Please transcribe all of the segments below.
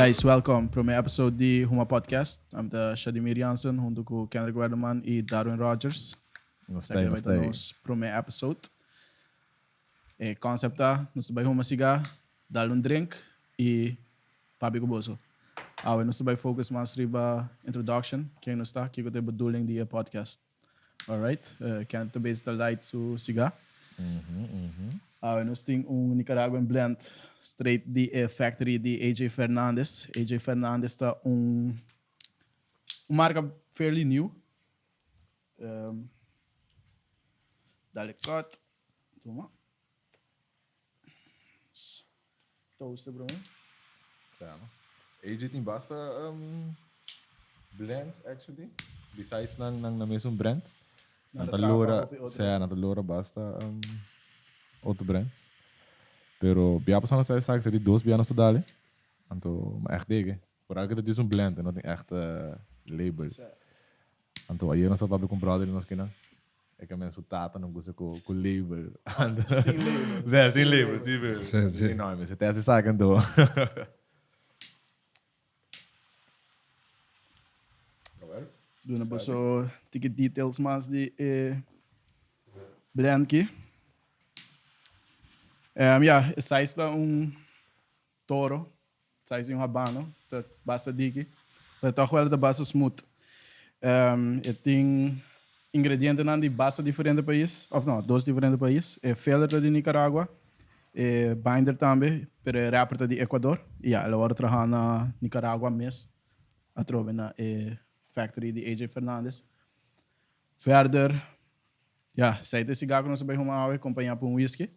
Guys, welcome para mijn episode di HUMA podcast. I'm the Shadimir Jansen, junto com Kendrick Werdeman e Darwin Rogers. Gostei. Nos primeiro episode. O concept nós vai HUMA ciga, dar drink e papi kuboso. Nós vai focus mais riba introduction, quem não está, que eu tenho bedoeling di podcast. Alright, kan het best light su ciga. Nós temos Nicaraguan blend straight di factory di AJ Fernandez. AJ Fernandez está marca fairly new. Dale cut. Toma. Toast, bro. Samen. AJ tem basta blends actually. Besides nang mesmo brand. Natalora basta outro brands. Pero bia passando sai sabe que dois bia não se dale. Anto maar echt dege. Por algo que diz blend, não tem echt label. Anto aí nós só para comprar ele nós que não. É que a minha sutata não gosta com label. Sem label. Sim. Não, mas até se sabe então. Doe een zo ticket details mas die blendje. Size da toro, size habano, dat basta diki, dat toch wel de basta smooth. Tem ingrediënten aan die basta diferente país, of no, dos diferente país. Feller de Nicaragua, binder tambe, pero rapper de Ecuador. Ja, la hora trabalhar na Nicaragua mes, a trove na factory de AJ Fernandez. Verder, sei de cigarro nós vai arrumar acompanhar por whisky.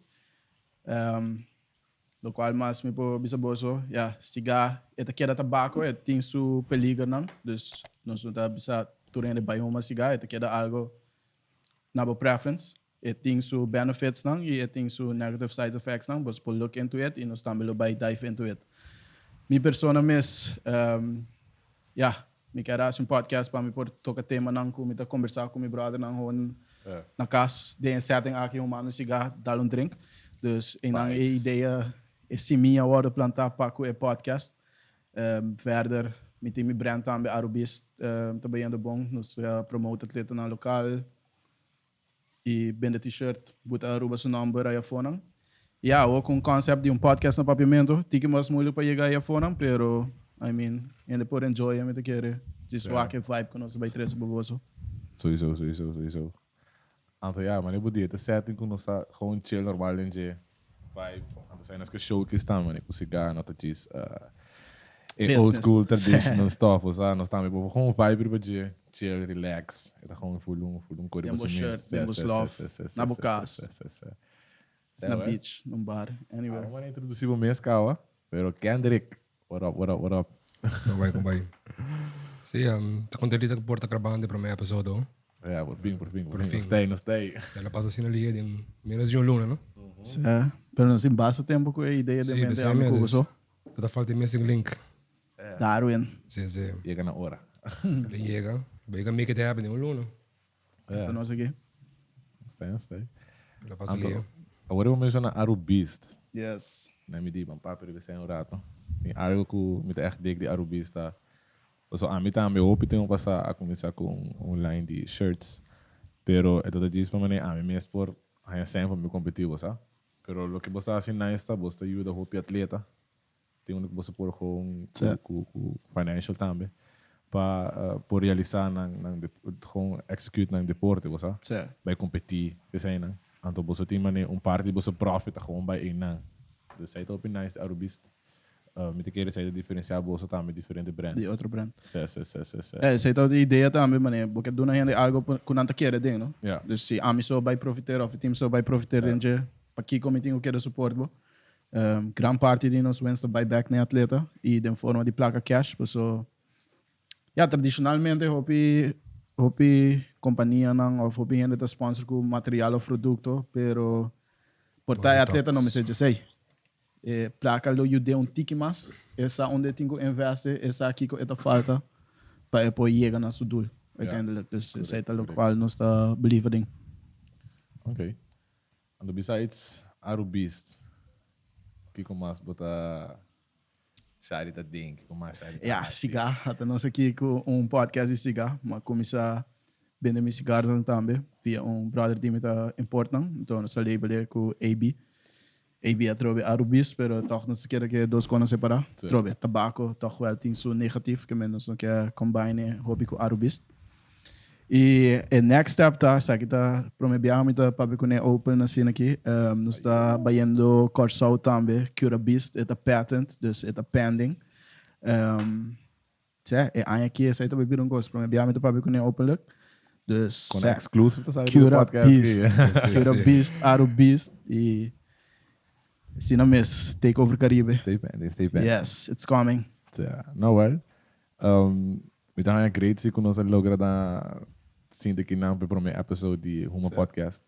Do qual mais me por bisaboso, cigarro, queda tabaco, tem su peligro não, dus nós não tá bisa turende vai arrumar cigarro, queda algo na boa preference. Tem su benefits não e tem su negative side effects não, mas por look into it e nós também vai dive into it. Mi persona mes, me quero fazer podcast para me por tocar tema não com me conversar com meu brother não na casa de setting aqui mano cigarro dar drink dus a ideia é minha hora plantar para o podcast verder me tem meu brand também arubis também anda bom nos promote atleta na local e vende t-shirt bota aruba seu number aí fora ou com concept de podcast no papiamento tique mais muito para chegar aí fora pero I mean, ainda por enjoy me te querer. Just wakker vibe com nós vai três boboso. Sowieso. Anto maar ik bedoel, de setting kon ons gewoon chill normaal in je vibe. Anto zijn als show que staan, man, ik moet cigar, not dat is old school traditional stuff, of zo. Nós estamos gewoon vibe bij je, chill, relax. Het gewoon voelen coisa temos shirt, temos love, na bocas, na beach, num bar, anywhere. Vamos introduzir o mês, cara. Pero Kendrick. What up? Como vai? Sì, estou contente de estar gravando para o meu episódio. Por fim. Não stay. Ela passa assim na liga de menos de luna, não? Sim, pero não se basta tempo com a ideia de vender a coisa só. Toda falta de missing link. Darwin. Sim. Chega na hora. Chega make it happen em luna. Para nós aqui. Stay. Ela passa ali. Agora eu mencionar Arubist. Yes. Na me diga, papo, ele vai rato. Tem algo que me tá echt de Arubista. So a mim também hope tenho passar a começar com online de shirts. Pero é todo disso para mim a mim mesmo por a sempre me competitivo, sabe? Pero lo que você assim na esta, você ajuda o hope atleta. Tem um que você por com financial também para por realizar com execute na deporte, você vai competir, que sei não. Então você tem parte você profita com vai na. Dus zij het op een nice Arubist. Met de keren zij de diferenciar bolsa também diferente brands. Die outro brand. Sim. Zij het de ideia também, mané, porque dona gente algo com nanta querer ding, no? Ja. Dus se a mim só vai profiteer of o time só vai profiteer dentro, para que como tenho que dar suporte, bo. Gran parte de nós wensen buyback na atleta e de forma de placa cash, so tradicionalmente hopi companhia não ou hopi gente tá sponsor com material ou produto, pero por tal atleta não me sei. Placa lo you de tiki mas essa onde tenho investe essa kico esta falta para depois chegar na sudul uiteindelijk dus zij het ook wel nos está believing. Okay. And besides Arubist, Kiko mas bota Shari tá ding, como mais Shari. Ja, ciga. Até nós aqui com podcast de ciga, mas começar a vender meus cigarros também, via brother que me tá importando. Então, nós labelei com AB. AB é trobe arubis, pero toch não se quer que dois coisas separar. Trobe tabaco, toch wel tem seu negativo, que menos não quer combine hobby com arubis. E o next step tá, Saki tá promebiamo tá para com open assim aqui. Nós está baiando Corsau também, cura beast, é patent, dus é pending. É aqui essa tá beber coisa, promebiamo tá para com open look. Dus com exclusive tá saindo cura podcast beast, aqui. cura beast, arubis e sim não mesmo, take over Caribe. Stay pending. Yes, it's coming. Nou wel. We gaan een great zien hoe ons logra da zien que não para o primeiro episódio de HUMA podcast.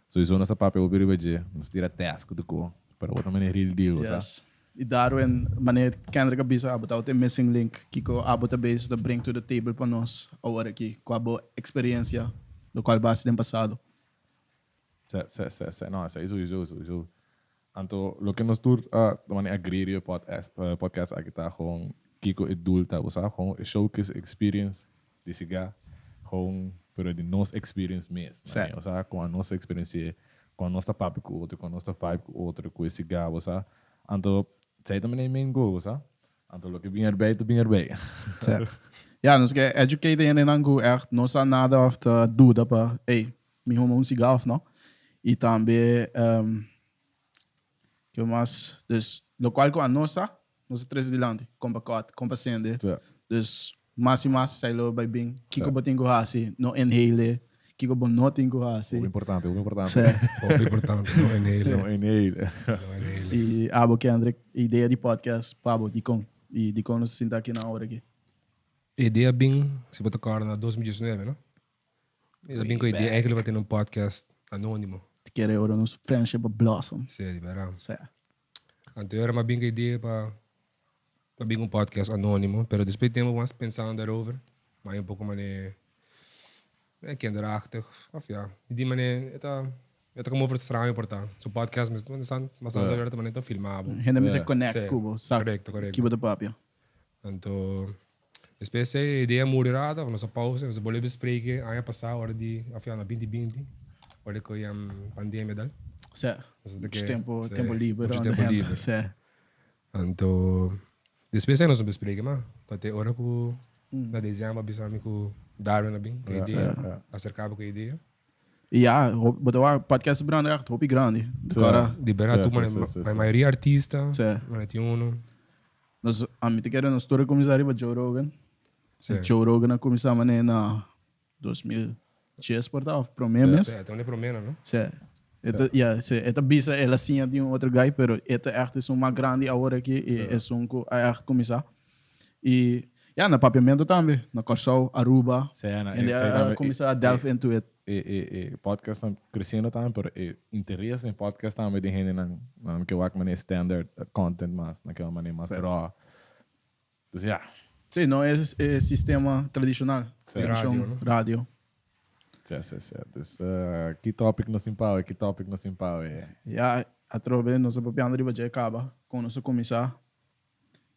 Sowieso nossa papel ouvir o dia, nos tira task do co para outra maneira real deal, yes. E daarin, wanneer kinderen bisa abot out missing link, kiko abot base da bring to the table para nós agora aqui, com a experiência do qual base do passado. Não, isso aí sowieso. Então, lo que nós tur de maneira agreerio podcast aqui tá com Kiko e Dulta, você com showcase experience de cigar, com pero de nossa experience mesmo, né? Você com a nossa experiência, com a nossa papo com outro, com a nossa vibe com outro, com esse cigar, você. Então, sei também main goal, você. Então, lo que bem erbij, tu bem erbij. Ja, nós que educate en nangu echt nós nada of te dúvida para, hey, me huma cigar of não? E também que mais, dus local com a nossa três dilante, compa sende. Dus mas sai lo by bing, kiko botingo hasi, no inhale, kiko bon notingo hasi. O importante. O importante, no inhale. E abo que André, ideia de podcast, pabo, de com nós sentar aqui na hora aqui. Ideia bem, se botar cara na 2019, não? Ideia bem com a ideia é que ele vai ter um podcast anônimo. Querer ora nos friendship blossom. Sim, verão. Sim. Então era uma bem ideia para bem um podcast anônimo, pero depois temos mais pensando daarover, mas um pouco mais kinderachtig, of ja, die manier het como over estranho portar. So podcast mas agora também está filmado. Gente me se connect cubo, correcto. Kibo de papia. Então depois a ideia moderada, nossa pausa, nós vamos bespreken, ano passado, hora de, of ja, na 2020, hora que a pandemia dal. Sim. Tempo livre. Tempo livre. Sim. Então depois nós vamos bespreken, mas até hora que na dezembro bisami com Darwin bem, com ideia, acercava com ideia. E botar podcast grande, top grande. Agora liberar tu, mas a maioria artista, mas tem nós a mim te quero nós toda começar para Joe Rogan. Joe Rogan começar na 2010 portal, promer mesmo. Então é promer, não? Sim. Esta bisa ela sim de outro guy, pero esta é uma grande agora aqui e é que começar. E na papiamento também, na Corsau, Aruba. E começar a delve into it. E podcast crescendo também, pero interesse em podcast também de gente não que eu maneira standard content mas naquela maneira mais raw. Então sim, não é sistema tradicional, rádio. Dus que topic nos impau, Ja, a trobe nossa papiando riba já acaba com nosso começar.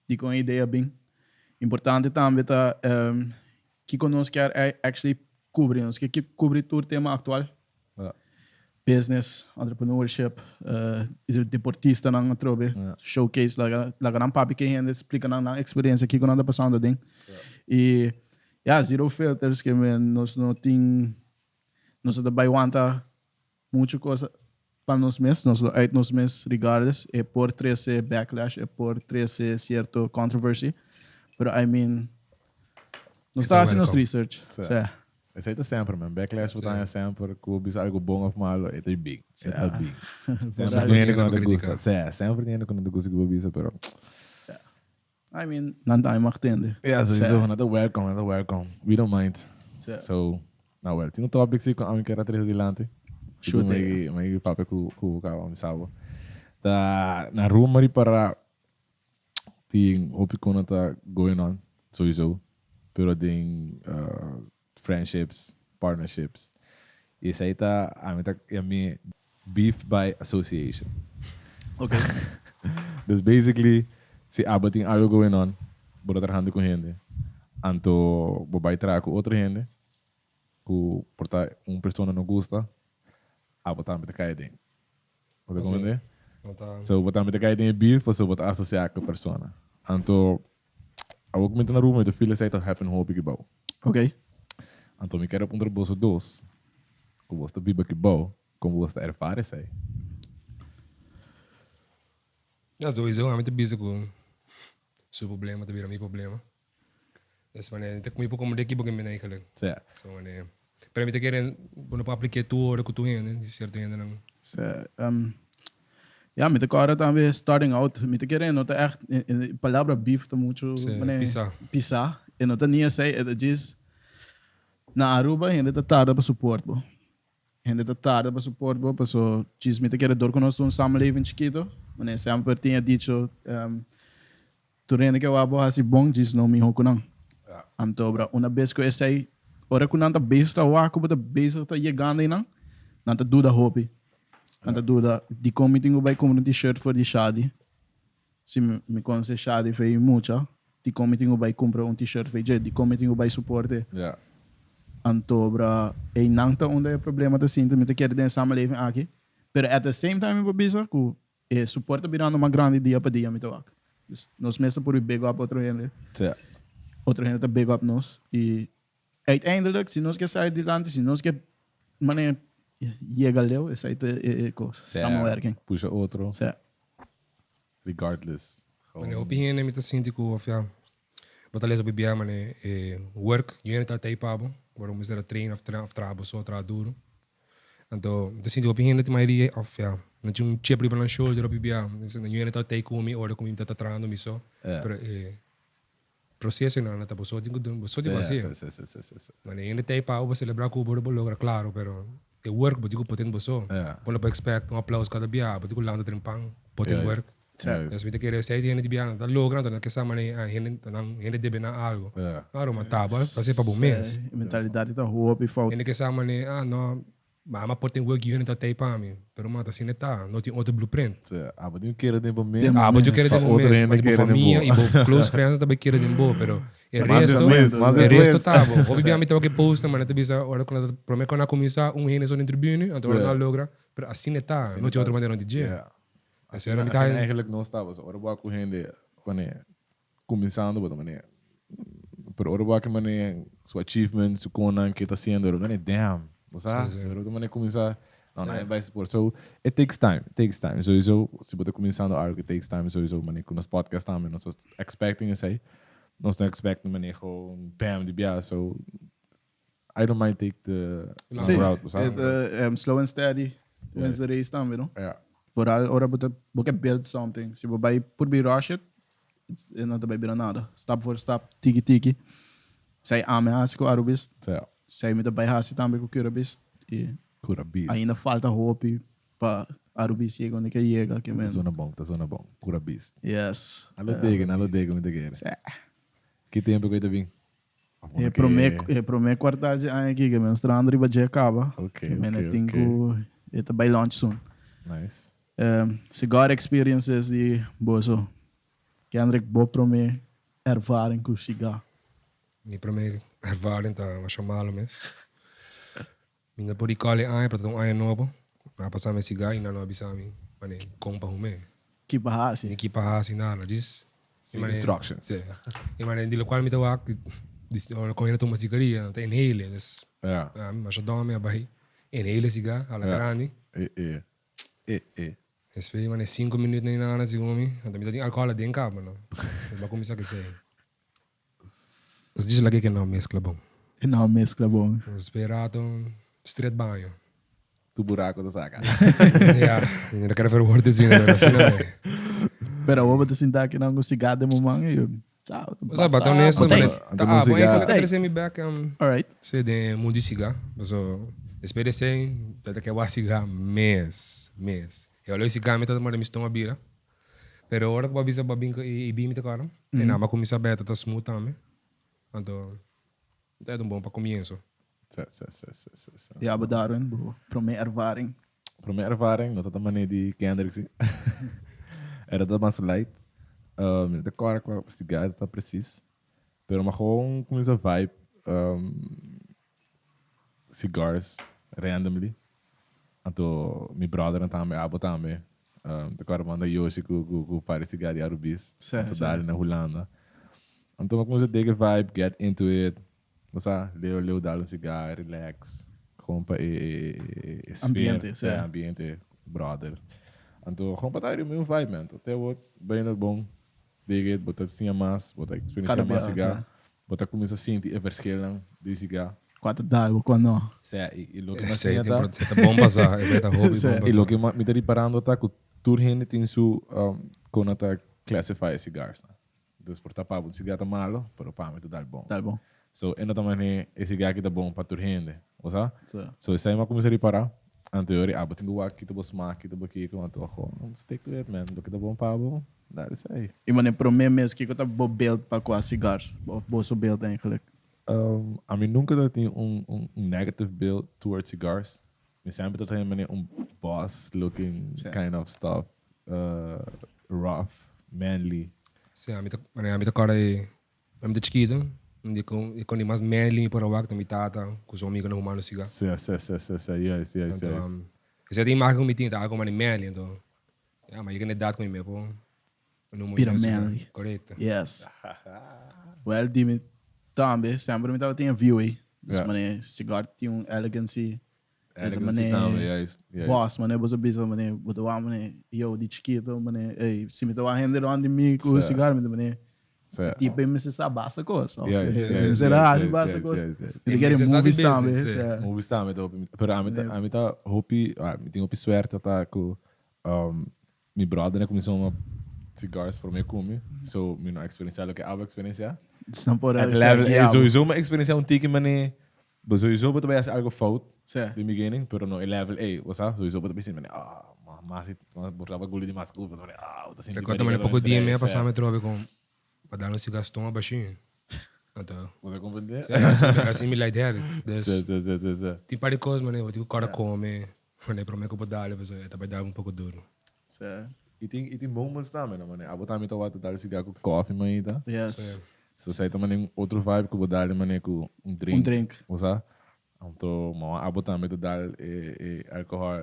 De com ideia bem importante também tá que conosco quer actually cobrir, nós que cobrir todo tema atual. Business, entrepreneurship, deportista na trobe, showcase la gran papi que ainda explica na experiência que quando anda passando dentro. E zero filters que nós não tem nós também aguanta muita coisa para nós mesmos, nós mesmos regardless, é por trazer backlash, é por trazer certo controversy, pero I mean, nós está fazendo nosso research. Esse aí tá sempre, man. Backlash tá sempre, clubes algo bom ou malo, é big. É big. Sempre tem quando gosta. Sempre tem quando gosta que bobisa, pero I mean, não tá mais entender. So another welcome. We don't mind. So nou wel, tinha topic sim com a minha característica dilante. Shoot aí papo com o sábado. Tá na rua ali para tem hope quando tá going on sowieso, pero tem friendships, partnerships. E isso aí tá a minha beef by association. Okay. Dus basically se aba tem algo going on, bora trabajando com gente. Anto, vai trabalhar com outra gente, que porta uma pessoa não gosta, aba também te cai dentro. Pode compreender? So, você também te cai dentro beef, você vai associar com a pessoa. Anto, eu comento na rua, mas o filho sai to happen hope que bom. Ok. Anto, me quero apontar bolso dois, que você biba que bom, como você erfare sai. Ja, sowieso. I'm met bezig com seu problema, também meu problema. Dus wanneer ik me kom de kibo in eigenlijk. Sim. So wanneer. Pero me te queren bueno para aplicar tu hora que tu hende, de certo hende não. Ja, met de cara também starting out. Met de keren, nota echt, a palavra beef tá muito, pisar. E nota nem sei, é diz, na Aruba, ainda tá tarde para suporte, bo. Ainda tá tarde para suporte, bo, porque diz, met de keren door conosco um samenleving chiquito. Wanneer sempre tinha dito, tu rende que eu abo assim bom, diz não me hokunang. Antobra, uma vez que eu sei, ora que nanta besta o ako bota besta tá chegando aí não, nanta duda hobby, nanta duda de como tenho vai comprar um t-shirt for de shadi, se me conhece shadi fez muita, de como tenho vai comprar um t-shirt fez de como tenho vai suporte, antobra, e nanta onde é problema tá sim, também te quer den samenleving aqui, pero at the same time eu bisa que e suporte virando uma grande dia para dia me toca, nós mesmo por big up outro gente. Outra gente tá big up nós. E uiteindelijk, se nós que sair de lá, se nós que mané chega leu, essa aí é coisa. Samenwerking. Puxa outro. Certo. Regardless. Wanneer op je met de syndico of ja. Wat alles op je mané work, je hebt altijd pabo. Waarom is er een train of trabo zo tra duro. Então, de syndico op je net maar die of ja. Dat je een chip op een shoulder op je bia. Dus je hebt altijd komen, orde kom je dat trando me zo. Pero processo não na tapo só digo dum só de vazio mas ainda tem para o celebrar com o bolo logra claro pero o work botigo potente boso polo para expect um aplauso cada dia botigo landa trimpang potente work então se quer sair de dia da logra então que essa maneira ainda deve na algo claro mas tá bom fazer para bom mês mentalidade tá roupa e falta ainda que essa maneira não mas potente work you ainda tem para mim pero mata assim tá não tem outro blueprint mas eu quero tempo mesmo mas eu quero tempo mesmo mas família e close friends também quero tempo pero o resto tá bom obviamente eu que posta mas não bisa ora quando promer quando começar rende só na tribune então ora não logra pero assim tá não tem outra maneira de dizer assim era eigenlijk não estava ora boa com rende quando começando boa maneira pero ora boa que maneira seu achievement seu conan que tá sendo ora maneira damn sabe ora maneira começar não vai supor so it takes time so se você começando algo it takes time so maneira com os podcasts também nós expecting isso aí nós estamos expecting maneira com bam de bia so I don't mind take the long route sabe slow and steady wins the race também não vooral ora você build something se você vai por be rush it não vai virar nada step for step tiki sai ameaça com arubis sai met bij haast também com curabis e ainda falta hope para arubis chega onde que chega que mesmo tá zona bom curabis yes alô dega me dega que tempo que eu vim promer quartal de ano aqui que meus trandri vai acaba okay tenho это by launch soon nice cigar experiences de bozo que André bo promer ervaring com cigar niet promer ervaring tá mas chamá-lo mesmo minha por icole ai para um ai novo na passar me cigar e não abisami mané compa hume que bahasi nada diz instructions e mané de local me tawak diz com ele toma cigaria tem inhale dus mas eu dou me abai inhale cigar ala grande espera mané 5 minutos nem nada assim como então me tem álcool dentro cá mano vai começar que sei os diz lá que não mescla bom esperato street banho tu buraco da saca não quero ver o word assim não pero eu vou te sentar aqui não cigar de momento eu sabe bater honesto mas bom eu quero trazer me back alright se de mundo cigar mas espere sem até que eu cigar mês eu olhei cigar me tá tomando mistura bira pero ora que babisa babinco e bim me tocaram e na mas começar beta tá smooth também então é um bom para começo ja bedarin promer ervaring não tá maneira de Kendrick era da mais light Não agora com a cigarra tá preciso. Pero mas gewoon começa a vibe cigars randomly. Anto mi brother também, abo também. Agora manda Yoshi com pare cigarro de arubis. Essa dali na Holanda. Então eu comecei a ter vibe, get into it. Você leu dar um cigarro, relax. Compa Ambiente, ambiente, brother. Então compa tá aí o mesmo vibe, man. Até o bem bom. Digit, botar assim a mais, botar experiência mais cigarro. Botar começa a sentir a verschillen de cigarro. Quatro dago quando. E lo que Esse aí é bom bazar, esse aí tá hobby, bom bazar. E lo que me tá reparando tá que tur gente tem su quando tá classify cigars. Então por tapar o cigarro tá malo, pero para mim tá bom. Tá bom. So eno também esse cigarro que tá bom para tur gente, ou seja? So isso aí me comecei a reparar. Anterior, botinho o aqui tá bom smack, tá bom aqui, quanto stick to it, man. Lo que tá bom para bom. Dá isso aí. E mano, promer mesmo que eu tá bom belt para com as cigars. Bolso belt eigenlijk. I mean, nunca tem negative build towards cigars. Me sempre tem boss-looking kind of stuff. Rough, manly. Sim, a mim tá cara é... A mim tá chiquito. Eu com mais manly para o acto, me tata, com os amigos no humano cigarro. Sim. Yes. Então, esse é de imagem que me tinha, tá algo mais manly, então... Mas eu não dá com ele, pô. Pira manly. Correto. Yes. Well, dime... Tambe, sempre me tava tinha view aí. Mas, mano, cigarro tinha elegancy. Elegancy também, yes. Boss, mano, você bisa, mano, botou a mano, eu de chiquito, mano, se me tava render onde me com o cigarro, mano, tipo, eu me se sabassa coisa. Yes. Será, se basta coisa. Ele quer movies também. Movies também, pero a mim tá hopi, me tem hopi suerte tá com meu brother, né, começou uma cigars para mim comer, so me não experienciar o que eu experienciar. Sowieso uma experiência tiki mané. Sowieso beto vai algo fout de beginning, pero no level A, você sabe? Sowieso beto pensar mané, mas botava gole de masco, mané, tá sempre. Recorda mané pouco dia meia passar metro com para dar um cigarro tão baixinho. Então, você compreende? Assim me ideia. Tem para coisas mané, o cara come, mané para mim que eu vou dar, você vai dar um pouco duro. E tem moments também, mané. A botar me to dar o cigarro com coffee, mané, tá? Yes. So sai também outro vibe que eu vou dar mané com drink. Usa. Então, a botar me to dar álcool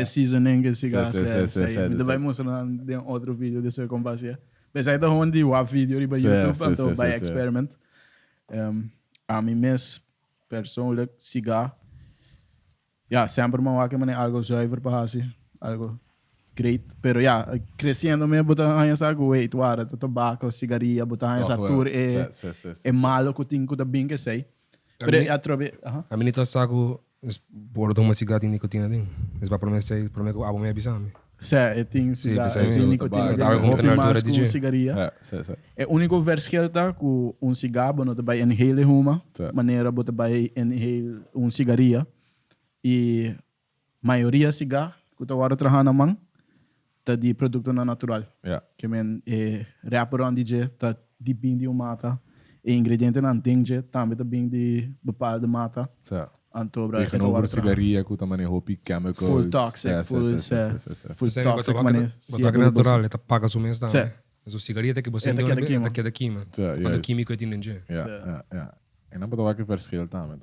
seasoning esse cigarro. Me vai mostrar em outro vídeo desse compartilhar. Mas aí tá onde o vídeo ali para YouTube, então vai experiment. A mim mesmo persoonlijk cigarro. Ja, sempre uma que mané algo zuiver para assim, algo great, pero crescendo mesmo botar aí essa coisa, tuara, tabaco, cigarrilha, botar aí essa tour é malo que tem que dar bem que sei. Pero a mim tá saco por uma cigarra de nicotina dentro. Mas para mim sei, para mim que abo me avisar. Tem cigarro, tem nicotina, tem mais com cigarrilha. É o único verschil tá com cigarro, não vai inhale uma maneira botar vai inhale cigarrilha e maioria cigarro que tu agora trabalha na mão tá de produto natural. Que men rapper on DJ tá de bem de mata e ingrediente não tem je também tá bem de bepaalde mata. Antobra que não cigarrilha que também hopi chemicals. Full toxic, full toxic mané. Botar natural, tá paga o mês também. Mas o cigarrilha que você não é que é da química. Quando químico tem nje. E não pode que verschil também,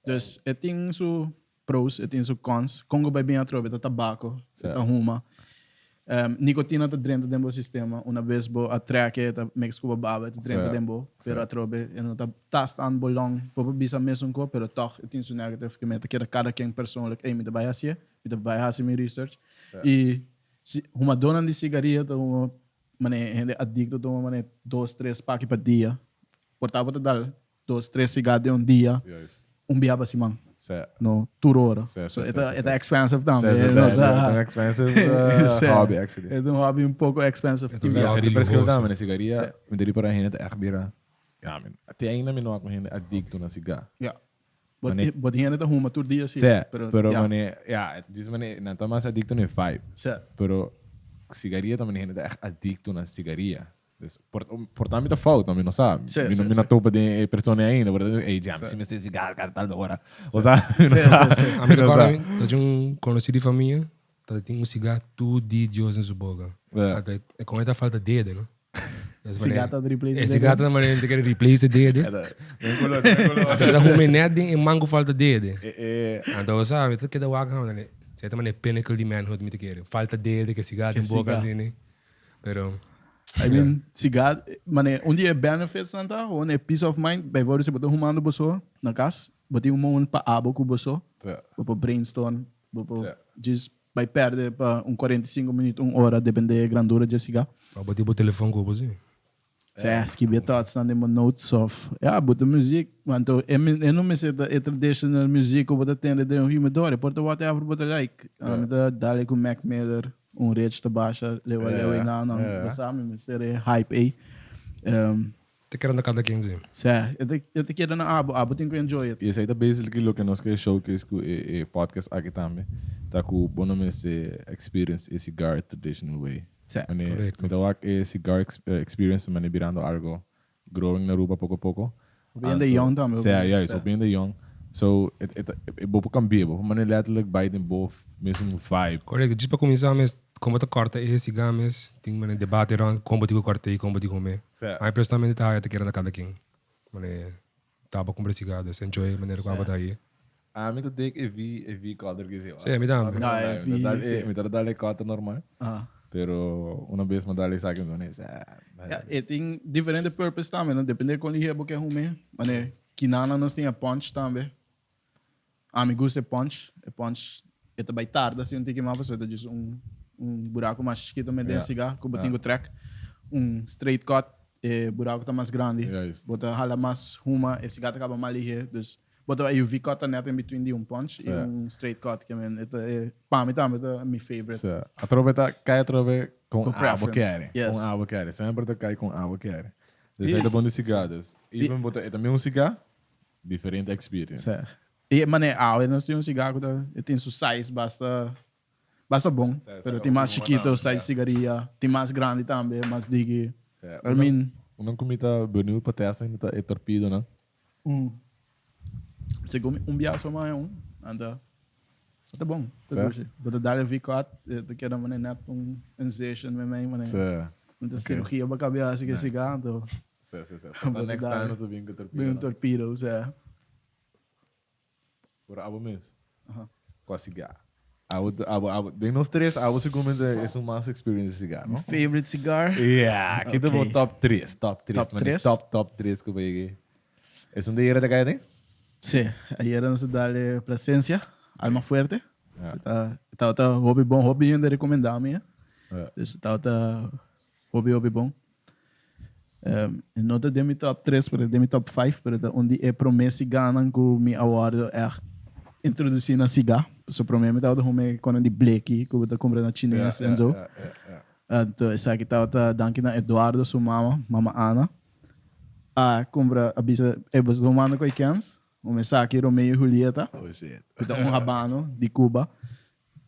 Dus tem su pros, tem su cons. Congo vai bem atrove tá tabaco, tá HUMA. Nicotina tá drenta dentro do sistema. Uma vez bo atraque tá Mexico baba tá drenta dentro, pero atrove não tá tastan bolong, popo bisa mesmo co, pero toch tem su negative que meta que cada quem persoonlijk me vai assim, me vai assim me research. E uma dona de cigarrilha tá uma mané gente adicto tá uma mané 2-3 packs por dia. Portava tá dar 2-3 cigarros dia. Biaba assim man. No, 2 horas. É expensive também. É expensive hobby, actually. É hobby pouco expensive. Parece que eu também, na cigarrilha, me dei para a gente, até ainda me não com gente adicto na cigarra. But gente tá HUMA todo dia, sim. Pero, mané, diz mané, não tá mais adicto no vibe. Pero, cigarrilha também gente é adicto na cigarrilha. Por também tá falta, não sabe? Me não topa de pessoa ainda, porque jam, se me se cigarro, cara, tal hora. Ou sabe? A mim agora, tá de conhecido de família, tem cigarro tudo de Deus em sua boca. É com essa falta de dedo, não? Cigarro tá de replace. Esse gato também tem que replace dedo. Até da ruminete em mango falta dedo. Então, sabe, tudo que dá waga, né? Você também é pinnacle de manhood, me te quer. Falta dedo que cigarro em boca assim, né? Pero I mean, cigarro, mane, dia é benefits nanta, onde é peace of mind, bij worden ze boten humano boso na casa, boten um momento para abo com boso, para brainstorm, para just vai perder para 45 minutos, 1 hora, depende da grandura de cigarro. Mas botar o telefone com você. Ze que thoughts dan in mijn notes of ja, but de muziek, want eu não me sei da traditional muziek op dat tende de humidor, porta whatever but like, met de dale com Mac Miller, rich te baixa, lewa na não sabe, me ser hype Te quero na cada 15. eu te quero na abo tem que enjoy it. E esse aí tá basically o que nós queremos showcase com o podcast aqui também, tá com bom nome esse experience esse cigar traditional way. Então, cigar experience man virando algo growing na Aruba pouco a pouco. Bem de young também. So bem de young. So it bopo cambia, bopo man letterlijk bij den bof mesmo vibe. Correto, just para começar, mas como tu corta esse cigarro, mas tem um debate around como tu corta e como tu come. Aí personalmente tá te querendo cada quem. Mane tá para comprar cigarro, enjoy maneira como tá aí. Me tu denk vi kader que se. Sim, me dá. Me dá dale cota normal. Pero uma vez mandar Saki no né. E tem diferente purpose também, não depende com ele que é ruim, mas que nana nós tem a punch também. A me gusta punch, é também tarde assim, tem que mais fazer diz buraco mais chiquito me den cigarro, que botinho track, straight cut, buraco tá mais grande. Bota hala mais HUMA, esse gato acaba mal ali, dus bota aí o V cut net in between de punch e straight cut que é para mim também é meu favorite. Aproveita, cai atrove com água quer. Yes. Com água quer. Sempre tá cai com água quer. Dus aí tá bom de cigarros. E bota é também cigarro diferente experience. E mané, eu não tenho cigarro, eu tenho seu size basta bom, pero tem mais chiquito size cigaria, tem mais grande também, mais digi. I mean, uma comida bonita para testa ainda é torpedo, né? Você come biaço mais anda. Tá bom, tá bom. Bota dar o V-cut, eu quero mané net session me mané. Então cirurgia para cabeça que cigarro. Então next time eu tô vindo com torpedo. Bem torpedo, Por abo mês. Com a cigarro. De nós três, você comenta é mais experience de cigarro, não? Favorite cigar? Yeah, aqui tá bom top 3. Top 3 que eu peguei. É de era da caia, né? Sim, aí era nossa dar presença, alma forte. Tá hobby bom, hobby ainda recomendar minha. Tá hobby bom. Não tá de meu top 3, mas de meu top 5, mas onde é promessa ganhar com meu award é introduzir na cigarro. So promessa tá de quando de Blake, que eu tô comprando na chinesa e so. Então essa aqui tá danke na Eduardo, sua mama Ana. Compra a bisa é bas romano com ikens. Saki, Romeo e Julieta. Oh shit. Então Habano de Cuba.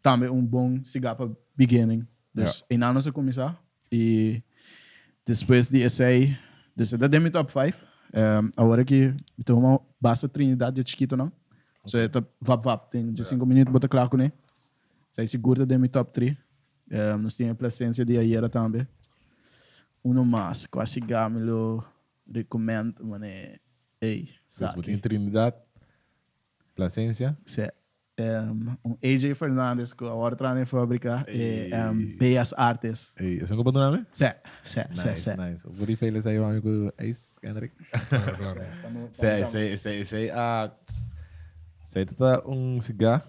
Também bom cigarro para beginning. Dus em ano se começar e depois de essay, dus dat é meu top 5. Agora que então uma basta Trinidad de chiquito não. So é vap tem de 5 minutos bota claro com ele. Sai seguro de meu top 3. Nós temos a presença de Ayera também. Mais, quase me lo recomendo, mané. Saki. Em Trinidad, Placencia. AJ Fernandes, que agora está na fábrica, Bellas Artes. Esse é um bom nome? Nice. Vou feliz aí, amigo Ace, Kendrick. Sei tá cigarro,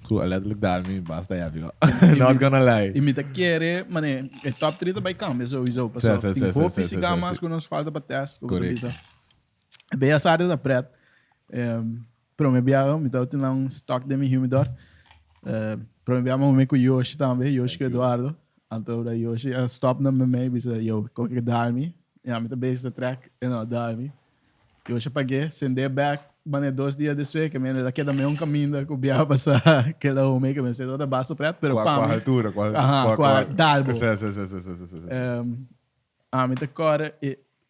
que letterlijk daarmee basta já, viu? Not gonna lie. E me tá querer, mané, é top 3 também cambia, sowieso. Tem roupa e cigarro mais que nos falta para teste. Correto. Bellas Artes da preta. Pero me viaja, me tá tendo stock de meu humidor. Pero me viaja com Yoshi também, Yoshi com Eduardo. Então, da Yoshi, stop na me bisa yo, qualquer dar-me. Me tá base da track, não, dar-me. Yoshi paguei, sender back, mané 2 dias depois, que me daqui da meio caminho que o viaja passar, que lá o meio que me sei toda basta preta, pero pá. Com a altura, com a dalbo. Me tá cora,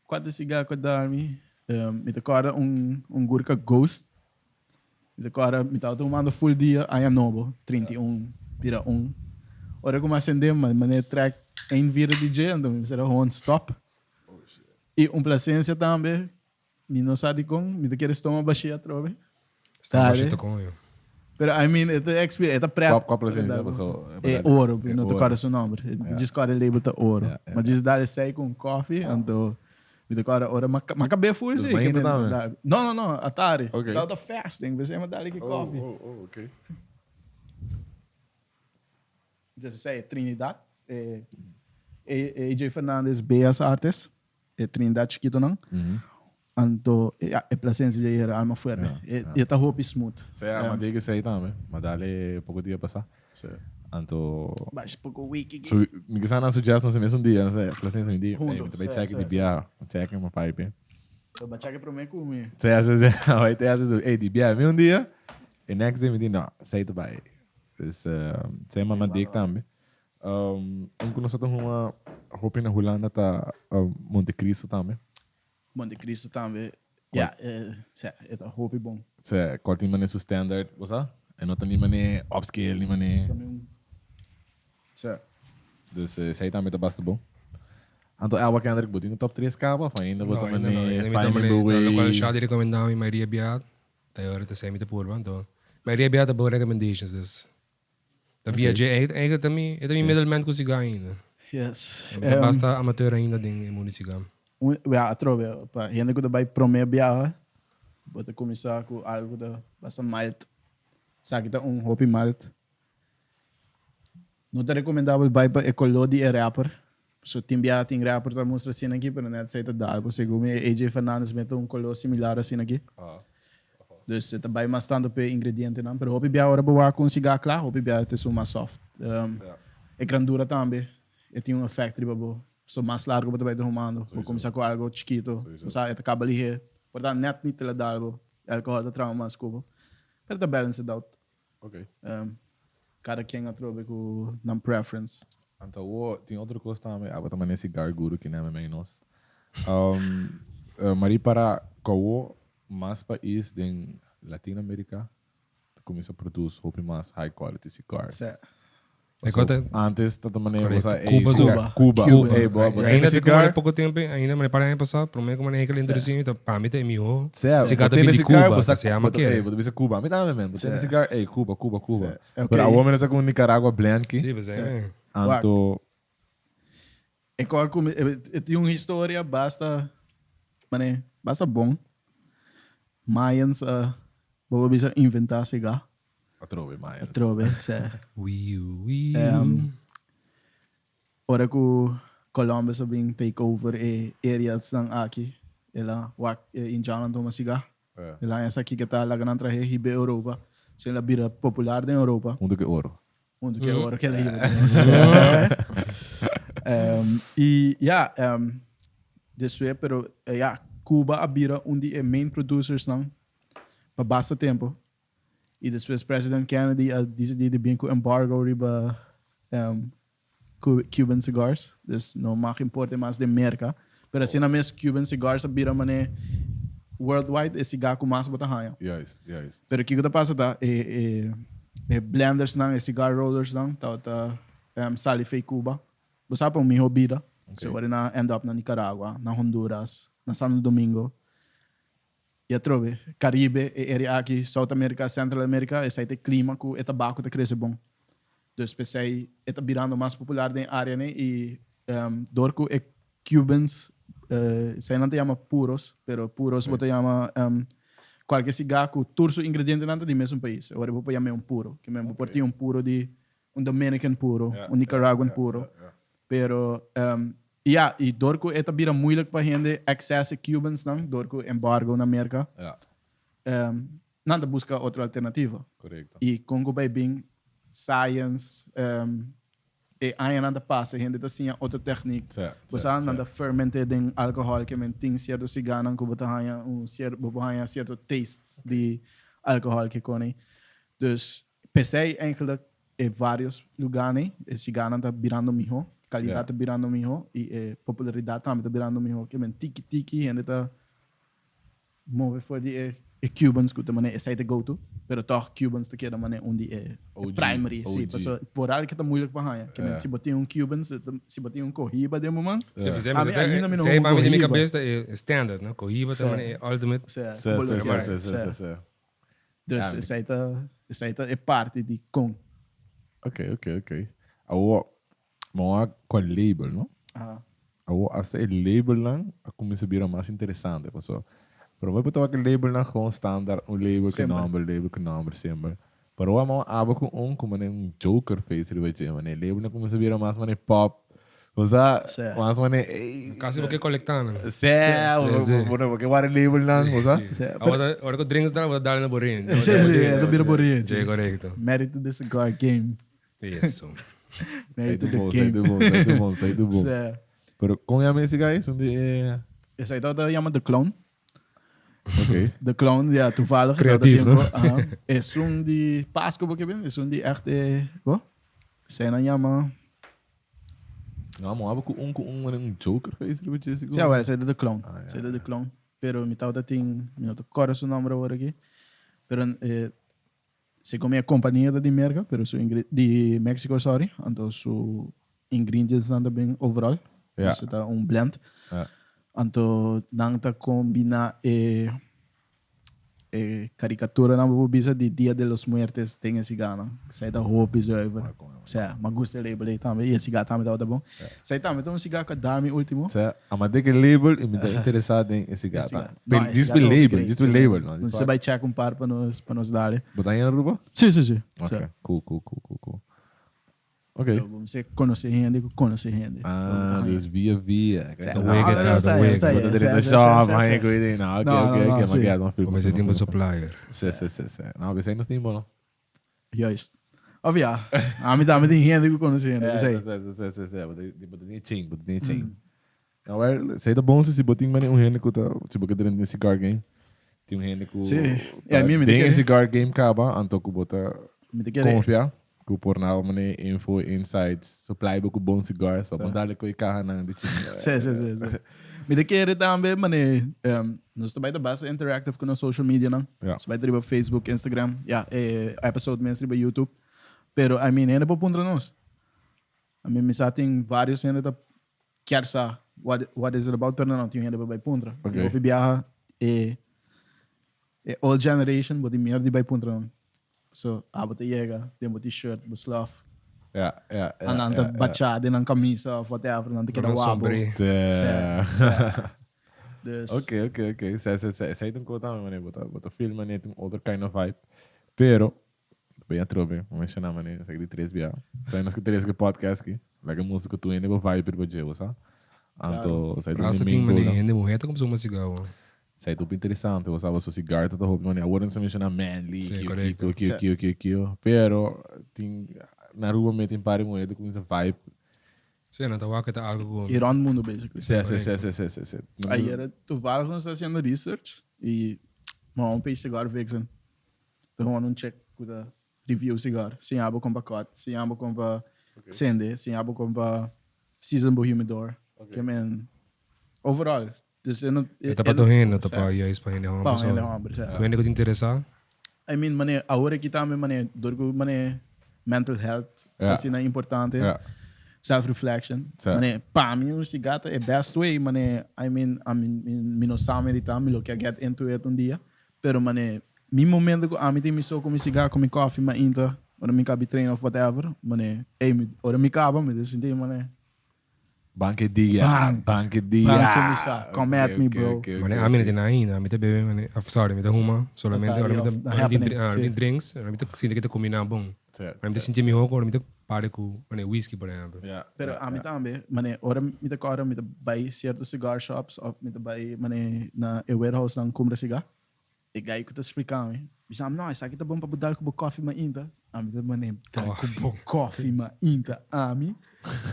quatro cigarros com dar-me. Me tá cora gurka Ghost. Me tá cora, me tá tomando full dia, aí é novo, 31, vira hora como acender, mas track em vira DJ, então será on stop. E placência também, me não sabe como, me quer estomar baixia trove. Está baixito com eu. Pero I mean, esta prep. Qual presença passou? É ouro, não tocar o seu nome. Diz que o label tá ouro. Mas diz dar sei com coffee, então me decora ora, mas acabei full Dos sim. banhos também? Não, Atari. Ok. Tá fasting, você é dar que coffee. Ok. Então sei Trinidad, AJ Fernandes Beas Artes, Trinidad chiquito não. Então, a presença de era alma fuerte. E tá roupa smooth. Sei, mas diga isso aí também. Mas dá-lhe pouco dia passar. Então... Baixa pouco wiki. So, me quisam não suggest não se mesmo dia, não sei. Presença um dia. Hundo, Me também sei, check de biar. Check uma pipe. Eu bati aqui para mim comigo. Sei, às vezes, vai ter às vezes, de biar, me um dia. E next day me diz, não, sei tu vai. Sei, mas não diga também. Nós temos uma roupa na Holanda, tá Monte Cristo também. Monte Cristo também. Ja, é roupa bom. Sei, qual tem mané seu standard, você? E não tem mané upscale, nem mané. Dus sei também tá bastante bom. Então, é o que André botou no top 3 cabo, ainda botou mané Finding the Way. Qual já de recomendar Maria Biat, tá hora tá sempre por van, então. Maria Biat boa recommendations dus. Da viaje é também middleman com ciga ainda. Yes. Basta amateur ainda ding município. Ja, trove, pa gente que vai promer biar, bota começar com algo da bastante malt. Saki tá hobby malt. Não te recomendável vai para ecolodi e rapper. So timbia tem rapper tá mostra assim aqui, pero net sei tá dá algo segundo AJ Fernandes mete color similar assim aqui. Dus você tá vai mais tanto pe ingrediente não, pero hobby biar ora boa com cigarro claro, hobby biar te suma soft. É grandura também. E tem factory babo. So mais largo para te rumando. Vou começar com algo chiquito. Sabe, acaba ali. Portanto, net niet te le dar algo. Alcohol da trauma mais cubo. Pero tá balance it out. Ok. Cada quem atrove com nam preference. Então, tem outra coisa também. Ah, também esse garguro que não é menos. Mas para qual mais país de Latinoamérica começa a produzir roupa mais high quality cigars. Antes também Cuba. Ainda tem como pouco tempo, ainda me parece passar, por mim como é que ele interessante, então para mim é melhor. Se cada vez de Cuba, se chama que. Vou dizer Cuba, me dá mesmo. Tem cigar, Cuba. Para o homem com Nicarágua blend aqui. Sim, mas é. Então tem uma história basta bom. Mayans vou bisa inventar cigar. Atrove, Mayans. Atrove, ora que Colômbia sabem take over areas ng aqui. Ela in Jalan toma cigar. Ela essa aqui que tá lá ganhando traje hibe Europa. Se ela vira popular na Europa. Mundo que ouro. Mundo que ouro que ela hibe. This way, pero Cuba abira onde é main producers não para basta tempo. E depois President Kennedy decidiu bem com embargo riba Cuban cigars. Dus não mais importa mais de merca. Pero assim na mesma Cuban cigars abira mané worldwide é cigarro com mais bota hanha. Yes. Pero o que está passando tá blenders não, cigar rollers não, tá sali fei Cuba. Você sabe minha bira. So agora na end up na Nicarágua, na Honduras, na Santo Domingo. E a trove, Caribe, area aqui, South America, Central America, esse aí tem clima que o tabaco tá crescendo bom. Então, esse aí tá virando mais popular na área, né? E dorco é Cubans, esse aí não te chama puros, pero puros você chama qualquer cigarro com turso ingrediente não do mesmo país. Agora eu vou chamar puro, que mesmo por ter puro de Dominican puro, Nicaraguan puro. Pero e dorco é vira moeilijk para gente access Cubans não, dorco embargo na América. Nada busca outra alternativa. Correto. E Congo vai bem science e aí nada passa, a gente tá assim outra técnica. Você nada fermented em álcool que tem certo cigarro que você tem certo taste de álcool que conem. Dus pensei eigenlijk em vários lugares, esse cigarro tá virando melhor. Qualidade tá virando melhor e popularidade também tá virando melhor. Que men tiki ainda tá move for de Cubans que também esse aí tá go to. Pero toch, Cubans te queda mané onde é OG, primary, sim. OG. Passou, vooral que tá muito para ganhar. Que se botar Cuban, se botar corrida de momento. Você A mim ainda me não para mim na minha corriba. cabeça é standard, né? Corrida também é ultimate. Sim. Dus essa aí é parte de com. Ok. Mas com label, não? Essa label lá, a começa a virar mais interessante. Pero vai botar aquele label na gewoon standaard, label que number, sempre. Pero o amor aba com como joker face ele vai dizer, mano, label na começa a virar mais pop. Usa, mais Quase porque colectando. Porque o label lá, usa. Agora que drinks dá, vou dar na borinha. Sim, é do vira borinha. É correto. Mérito do cigar game. Isso. Mérito do game. Sai do bom. Pero com a esse guys, onde é... Essa aí tá chama The Clone. Ok. The Clone, ja, toevallig. Creatief, né? É de Páscoa, porque bem, é de echt, Zij na chama... Não, mas aba com joker face ele vai dizer. Sim, essa é The Clone. Essa é The Clone. Pero mi tauta tem, não tô cora seu nome agora aqui. Pero se come a companhia de merca, pero su de México, sorry, então su ingredients anda bem overall. Ja. Dus tá blend. Ja. Então não tá combina caricatura na bobisa de Dia de los Muertos tem esse gana. Sai da roupa e over. Sai, mas gosta label aí também. E esse gato também tá bom. Sai também então esse gato que dá me último. Sai, a mas que label e me tá interessado em esse gato. Diz label, não. Você vai check paar para nos dar. Botar aí na ruba? Sim. Ok, cool. Ok. Você conhece gente. Dus via. The wig. Botar dentro da shop, mas é coisa aí, não. Ok, mas é uma filme. Mas é tipo supplier. Sim. Não, que sei não tem bom, não. Juist. Of ja, me dá de gente que conhece gente. Sim. Botar nem chain. Não, sei da bom se botar gente que tá, se botar dentro desse cigar game. Tem gente que... Sim. Tem esse cigar game acaba, então que botar... Confiar. Que por now mane info insights supply com bom cigars só mandar com carro na de sim. Me de querer também mane nós também da base interactive com os social media não nós vai driba Facebook Instagram episode mesmo driba YouTube pero I mean ainda por ponto nós I mean me só tem vários ainda da quer sa what is it about pero não tem ainda para ponto eu viaja old generation but de merda vai ponto não. So, abot llega, demo t-shirt, buslaf. Ananda bachada, ng camisa, whatever, nanda kira wabo. Ok. Sai tem coisa também, bota filme, mané, tem outro kind of vibe. Pero, bem atrobe, vamos mencionar, mané, sai de 3 bia. Sai nós que 3 que podcast aqui, like a música tu ainda vai vibe para o sabe? Então, sai do domingo. Rasa tem mané, ainda morrer, como se uma cigarro. Sai tudo interessante, eu usava sua cigarro, toda roupa, mano, eu não sei mencionar manly, kico, pero tem na rua me tem pare moeda com essa vibe. Sim, não tá lá que tá algo ir on mundo basically. Sim. Aí era tu vai nós fazendo research e um peixe cigarro vexen. Então não check com review cigarro, sem abo com pacote, sem abo com sende, sem abo com seasonable humidor. Que man overall dus tá para dormir, tá para ir para ir não. Tu ainda que te interessar? I mean, mané, agora que também mané, dorgo mané mental health, assim é importante. Self reflection. Mané, para mim o cigarro é best way, mané. I mean, me não sabe de também lo que get into it dia. Pero mané, mi momento que a mim tem me só com cigarro, com coffee, mas ainda, ora me cabe treino of whatever, mané. Ora me caba, me decidi mané. Banque dia. Come at me, bro. Mane, a mim não tem ainda, a mim tem bebê, mane. Sorry, me dá uma, solamente, ora me tem drinks, ora me tem sinta que tá combinar bom. Ora me tem sentir melhor, ora me tem pare com, mane, whisky, por exemplo. Pero a mim também, mane, ora me tem cara, me tem buy certos cigar shops, of me tem buy, mane, na warehouse na combersa. E gai que tá explicando, bicho, não, isso aqui tá bom para mudar com coffee, mas ainda. A mim também tá com coffee, mas ainda, a mim.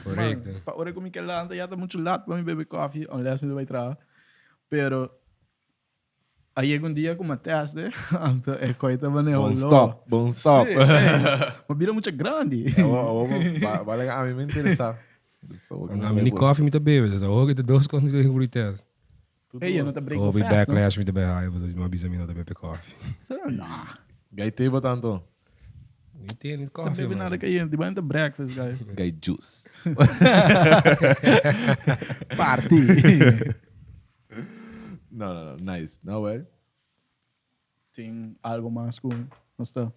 Correto. Para hora como que lá anda já tá muito lado para mim beber coffee, unless me vai trazer. Pero aí um dia com uma teste, então é coisa maneira. Bom stop. Mas vira muito grande. Vale a mim me interessa. A mim coffee me tá bebendo, só hoje tem 2 coisas que eu vou ter. Ei, eu não tá break fast. Ou backlash me tá bem, eu vou dizer uma bisa minha não tá beber coffee. Não. Gai table tanto. Niet thee, niet Tá koffie, bebendo man. nada que aí, de banho breakfast, guy. Gai juice. Party. Não. Nice. Não, velho. Tem algo mais com não está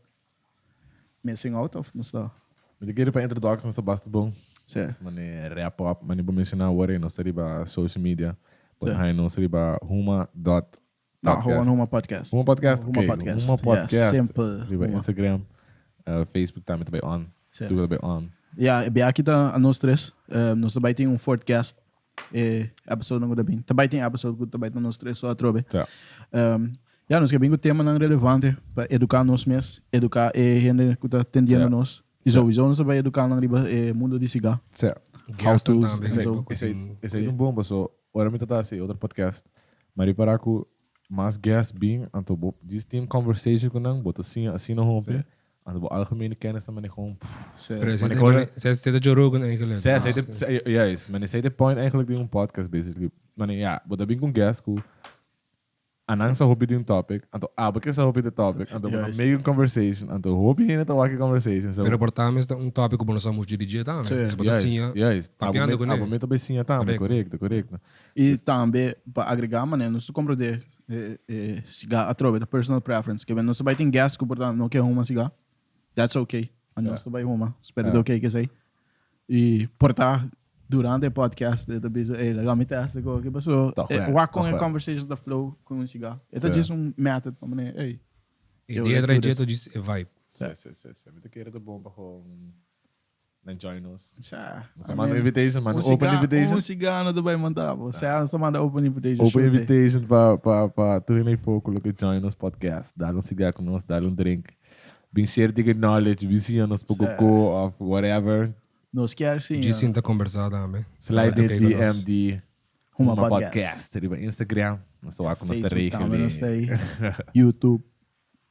missing out of não está. Mas eu queria para introduction sa basta bom. Certo. Mane rap up, mane ba mencionar agora não seria ba social media. But Certo. aí não seria ba huma.podcast. Não, Huma podcast. Huma podcast. Huma Okay. podcast. Huma podcast. Yeah, simple. Riba Huma. Instagram, Facebook também tá bem on. Certo. Tudo bem on. Ja, bij aqui tá a nós três. Nós também tem podcast. Episode não bem. Também tem episode que também tá nós três só a trobe. Tá. Ja, nós queremos tema não relevante para educar nós mesmos, educar gente que tá atendendo Certo. nós. E sowieso nós também educar não riba mundo de ciga. Certo. Gasten How-tos também. en zo. Esse aí é um bom, mas ora me tá assim outro podcast. Mas para que mais guests bem, então bo this team conversation com nang, bota assim no home. Sim. Então bo algemene kennis dan ben ik gewoon. Zij zitten Joe Rogan eigenlijk. Yes, maar is de point eigenlijk die een podcast basically. Maar ja, wat heb ik een guest ku anang sa hobby die topic, então abeke sa hobby de topic, então Juist. make een conversation, então hobby in het awake conversation. So Pero portamos um tópico que nós vamos dirigir também. Sim. Se botar assim, yes. papiando com ele. Abomento besinha também, correto. E também, para agregar, mano, nós compramos de cigarro a trove, da personal preference. Que nós também tem gas que, portanto, não quer uma cigarro. That's okay. A nós também uma. Espero que ok que sei. E, portanto, durante o podcast, legal, me testa com que pessoa. Walk on conversations da flow com um cigarro. Esse é just um method, mano. Ei. E dia atrás dia, tu diz vibe. Sim. Muito querer do bom para não join us. Ja. Você manda invitation, mano. Open invitation. Um cigarro não vai mandar. Você manda open invitation. Open invitation para tu nem foco que join us podcast. Dá um cigarro com nós, dá um drink. Bem share the knowledge, bem see nos poco of whatever. Nos quer sim. De sinta conversar também. Slide the DM de Huma Huma podcast. podcast. Riba Instagram. Nós só com nós Facebook também nós regelen. tem. YouTube.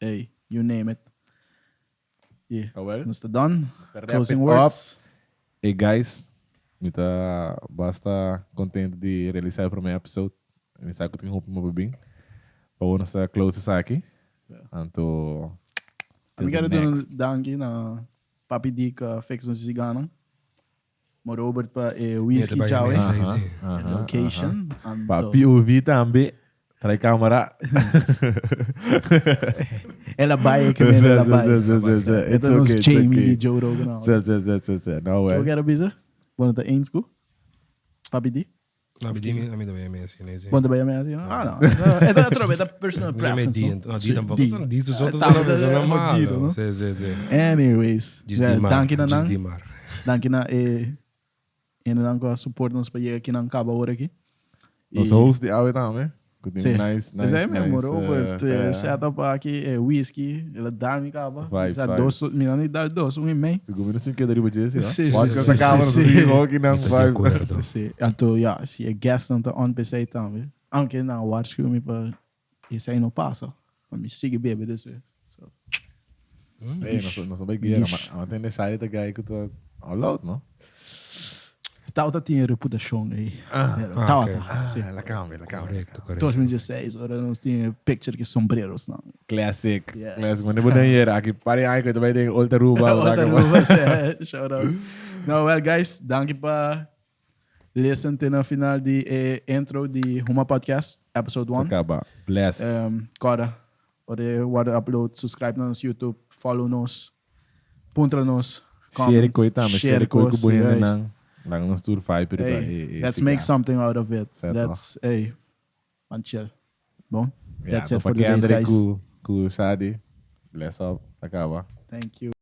Hey, you name it. Yeah. Oh well. Nós está done. Wrap Closing it words. Hey guys, me tá basta contente de realizar o primeiro episode. Me sabe que eu tenho roupa muito bem. Para o nosso close Saki. Então, Eu quero dar um danke na Papi Dica fez um cigano. Moreover para whisky tchau. Location. Papi ouvi também. Trai câmera. Ela vai que vem ela vai. Então nos Jamie e Joe Rogan. Não é. Eu quero dizer, quando tá em school, Papi Dica. Nou, bij die também é assim, né? Quando vai a minha assim, não. É outra vez, é personal Já me preference. di, di tampouco Di. são disso, os outros Tá, são é normal. bandido, não? Sim. Anyways, danke na nang. Desdimar. Danke na nang ko support nos pa aqui na caba hora aqui. Nosso host de áudio também. Sim. Nice. Mas é mesmo, Robert, setup aqui é whisky, ela dá me caba. Vai. Dois, minha nem dá dois, um e meio. Segundo não sei o que daria para dizer, Sim, podcast sim, da câmera, sim, não sei o que não De vai. acordo. Sim, então, yeah, se é guest não tá on PC também. Aunque não, acho que me para isso aí não passa. Mas me siga bebe desse. So. Ei, nós vai guiar, mas tem deixar aí da guy que tá all out, não? Tauta tinha reputação aí. ok. Tauta. Sim. La câmera. Correto. 2016, ora nós tinha picture que sombreros não. Classic. Yes. Classic. Mas não vou nem aqui. Parem aí que também tem outra ruba. Shout out. No, well, guys, danke para listen to na final de intro de Huma Podcast, episode 1. Acaba. Bless. Agora, ora upload, subscribe no nosso YouTube, follow nos, punta nos, Share ko ita, mas share ko us, buhin guys. nang lang ng tour 5 pero Hey, let's make something out of it. Certo. Let's, hey, man chill. Bom, Yeah, that's it pa for today's, Andre guys. ku Sadi. Bless up. Acaba. Thank you.